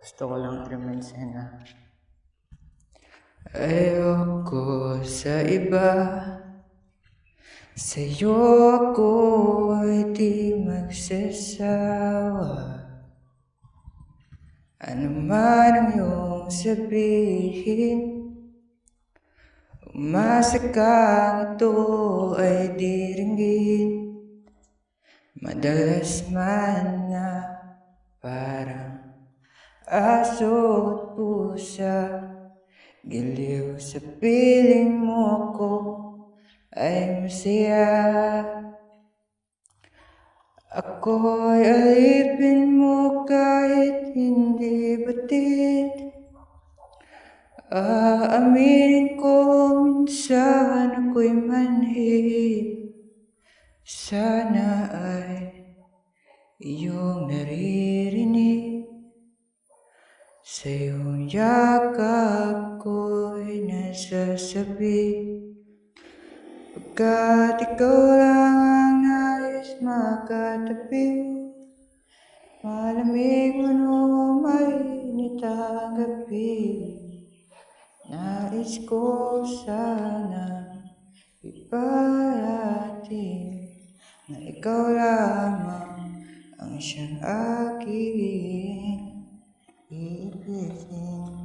Gusto ko lang i-mention na ayoko sa iba, sa'yo ako'y di magsasawa. Ano man ang iyong sabihin, umasa kang ito ay diringgin. Madalas man na parang aso't pusa, giliw sa piling mo ako ay masaya. Ako'y alipin mo kahit hindi batid. Aaminin ko minsan ako'y manhid. Sana ay iyong naririnig. Sa iyong yakap ko'y nasasabi, pagkat ikaw lang ang nais makatabi. Malamig man o mainit ang gabi, nais ko sana iparating na ikaw lamang ang siyang aking iibigin.